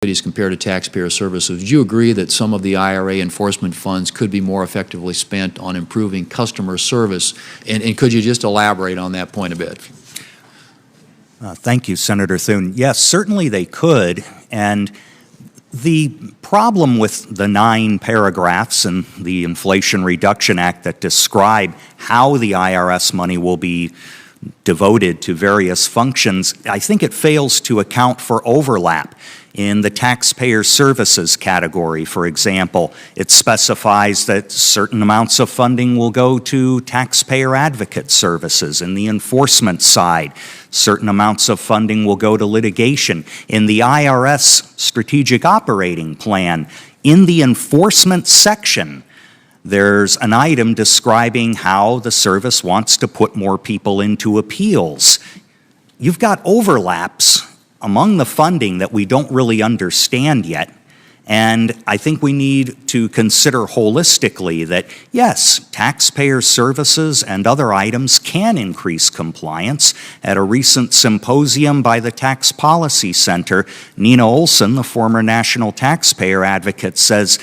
compared to taxpayer services. Do you agree that some of the IRA enforcement funds could be more effectively spent on improving customer service? And could you just elaborate on that point a bit? Thank you, Senator Thune. Yes, certainly they could. And the problem with the 9 paragraphs in the Inflation Reduction Act that describe how the IRS money will be devoted to various functions, I think it fails to account for overlap. In the taxpayer services category, for example, it specifies that certain amounts of funding will go to taxpayer advocate services. In the enforcement side, certain amounts of funding will go to litigation. In the IRS Strategic Operating Plan, in the enforcement section, there's an item describing how the service wants to put more people into appeals. You've got overlaps among the funding that we don't really understand yet. And I think we need to consider holistically that, yes, taxpayer services and other items can increase compliance. At a recent symposium by the Tax Policy Center, Nina Olson, the former national taxpayer advocate, says,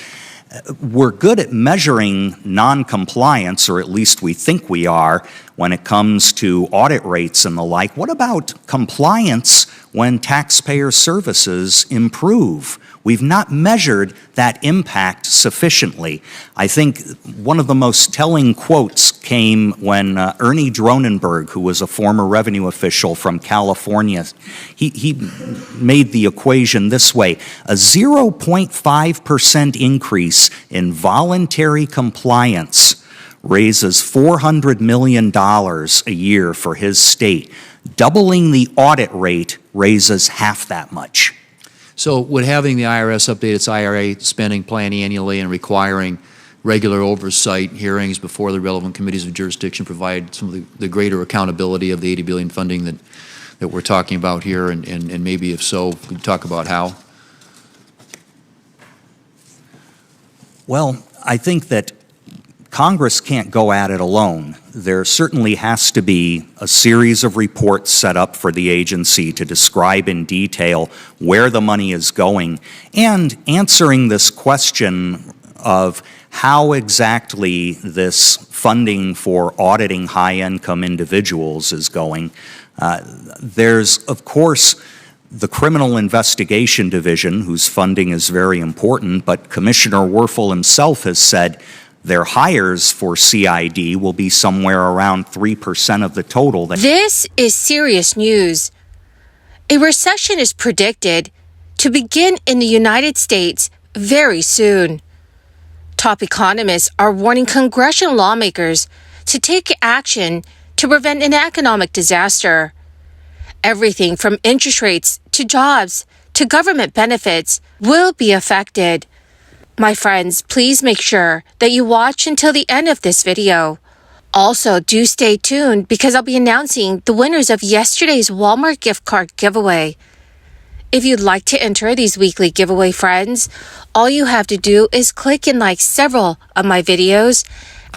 we're good at measuring non-compliance, or at least we think we are, when it comes to audit rates and the like. What about compliance when taxpayer services improve? We've not measured that impact sufficiently. I think one of the most telling quotes came when Ernie Dronenberg, who was a former revenue official from California, he made the equation this way: a 0.5% increase in voluntary compliance raises $400 million a year for his state. Doubling the audit rate raises half that much. So would having the IRS update its IRA spending plan annually and requiring regular oversight hearings before the relevant committees of jurisdiction provide some of the greater accountability of the $80 billion funding that we're talking about here? And maybe if so, could you talk about how? Well, I think that Congress can't go at it alone. There certainly has to be a series of reports set up for the agency to describe in detail where the money is going, and answering this question of how exactly this funding for auditing high-income individuals is going. There's, of course, the Criminal Investigation Division, whose funding is very important, but Commissioner Werfel himself has said their hires for CID will be somewhere around 3% of the total. This is serious news. A recession is predicted to begin in the United States very soon. Top economists are warning congressional lawmakers to take action to prevent an economic disaster. Everything from interest rates to jobs to government benefits will be affected. My friends, please make sure that you watch until the end of this video. Also, do stay tuned because I'll be announcing the winners of yesterday's Walmart gift card giveaway. If you'd like to enter these weekly giveaway, friends, all you have to do is click and like several of my videos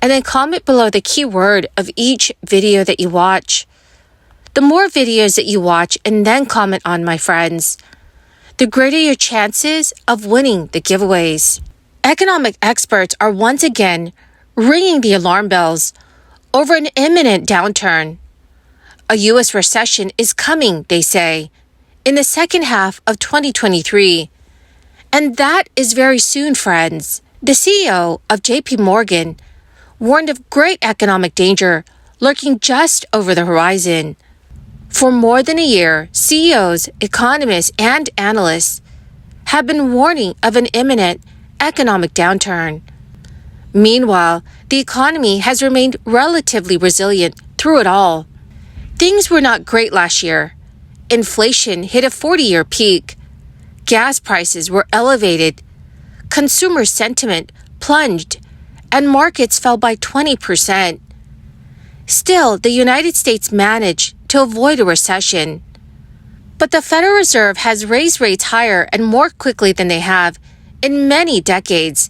and then comment below the keyword of each video that you watch. The more videos that you watch and then comment on, my friends, the greater your chances of winning the giveaways. Economic experts are once again ringing the alarm bells over an imminent downturn. A U.S. recession is coming, they say, in the second half of 2023. And that is very soon, friends. The CEO of J.P. Morgan warned of great economic danger lurking just over the horizon. For more than a year, CEOs, economists, and analysts have been warning of an imminent economic downturn. Meanwhile, the economy has remained relatively resilient through it all. Things were not great last year. Inflation hit a 40-year peak. Gas prices were elevated. Consumer sentiment plunged, and markets fell by 20%. Still, the United States managed to avoid a recession. But the Federal Reserve has raised rates higher and more quickly than they have in many decades,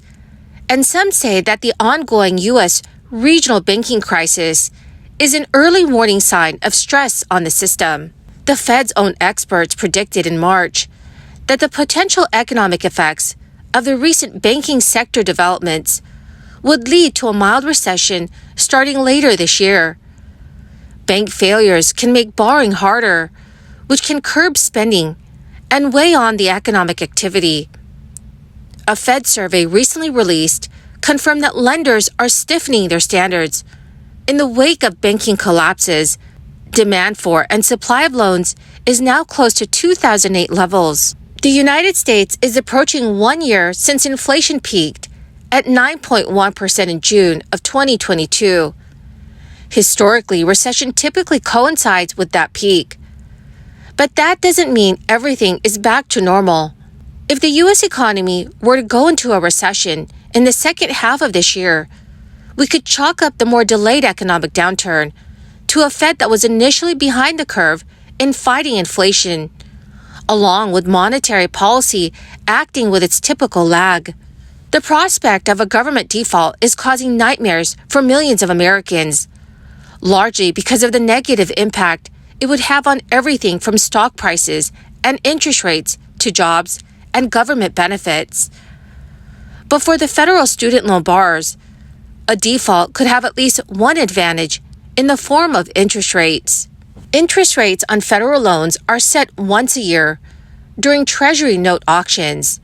and some say that the ongoing U.S. regional banking crisis is an early warning sign of stress on the system. The Fed's own experts predicted in March that the potential economic effects of the recent banking sector developments would lead to a mild recession starting later this year. Bank failures can make borrowing harder, which can curb spending and weigh on the economic activity. A Fed survey recently released confirmed that lenders are stiffening their standards. In the wake of banking collapses, demand for and supply of loans is now close to 2008 levels. The United States is approaching 1 year since inflation peaked at 9.1% in June of 2022. Historically, recession typically coincides with that peak. But that doesn't mean everything is back to normal. If the U.S. economy were to go into a recession in the second half of this year, we could chalk up the more delayed economic downturn to a Fed that was initially behind the curve in fighting inflation, along with monetary policy acting with its typical lag. The prospect of a government default is causing nightmares for millions of Americans, largely because of the negative impact it would have on everything from stock prices and interest rates to jobs and government benefits. But for the federal student loan borrowers, a default could have at least one advantage in the form of interest rates. Interest rates on federal loans are set once a year during Treasury note auctions.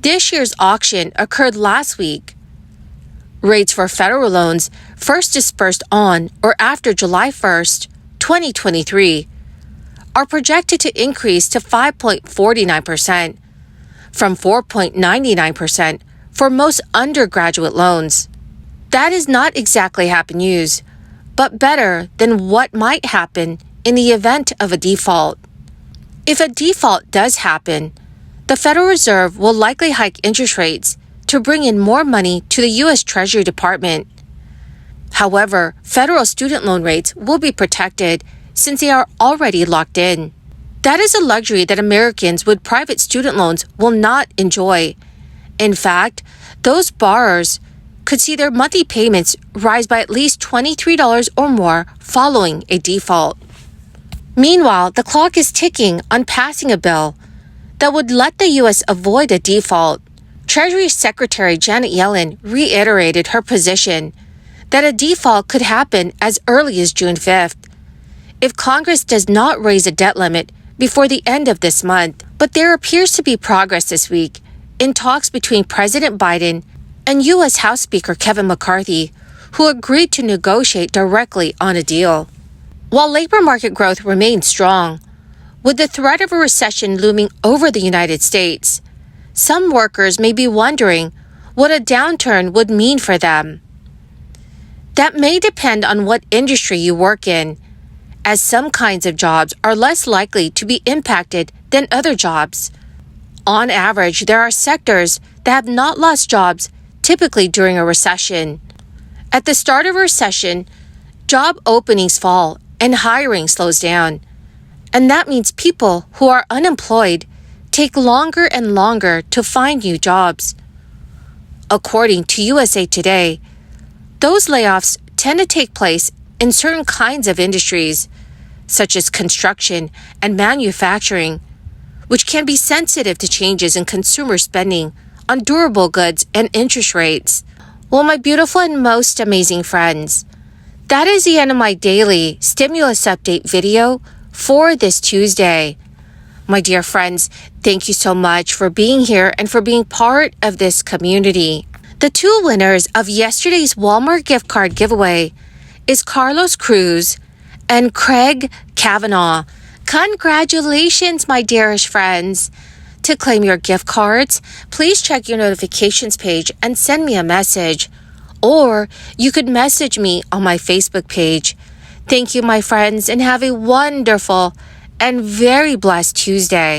This year's auction occurred last week. Rates for federal loans first dispersed on or after July 1st, 2023, are projected to increase to 5.49% from 4.99% for most undergraduate loans. That is not exactly happy news, but better than what might happen in the event of a default. If a default does happen, the Federal Reserve will likely hike interest rates to bring in more money to the U.S. Treasury Department. However, federal student loan rates will be protected since they are already locked in. That is a luxury that Americans with private student loans will not enjoy. In fact, those borrowers could see their monthly payments rise by at least $23 or more following a default. Meanwhile, the clock is ticking on passing a bill that would let the U.S. avoid a default. Treasury Secretary Janet Yellen reiterated her position that a default could happen as early as June 5th if Congress does not raise a debt limit before the end of this month. But there appears to be progress this week in talks between President Biden and U.S. House Speaker Kevin McCarthy, who agreed to negotiate directly on a deal. While labor market growth remains strong, with the threat of a recession looming over the United States, some workers may be wondering what a downturn would mean for them. That may depend on what industry you work in, as some kinds of jobs are less likely to be impacted than other jobs. On average, there are sectors that have not lost jobs typically during a recession. At the start of a recession, job openings fall and hiring slows down. And that means people who are unemployed take longer and longer to find new jobs. According to USA Today, those layoffs tend to take place in certain kinds of industries, such as construction and manufacturing, which can be sensitive to changes in consumer spending on durable goods and interest rates. Well, my beautiful and most amazing friends, that is the end of my daily stimulus update video for this Tuesday. My dear friends, thank you so much for being here and for being part of this community. The two winners of yesterday's Walmart gift card giveaway is Carlos Cruz and Craig Kavanaugh. Congratulations, my dearest friends. To claim your gift cards, please check your notifications page and send me a message. Or you could message me on my Facebook page. Thank you, my friends, and have a wonderful and very blessed Tuesday.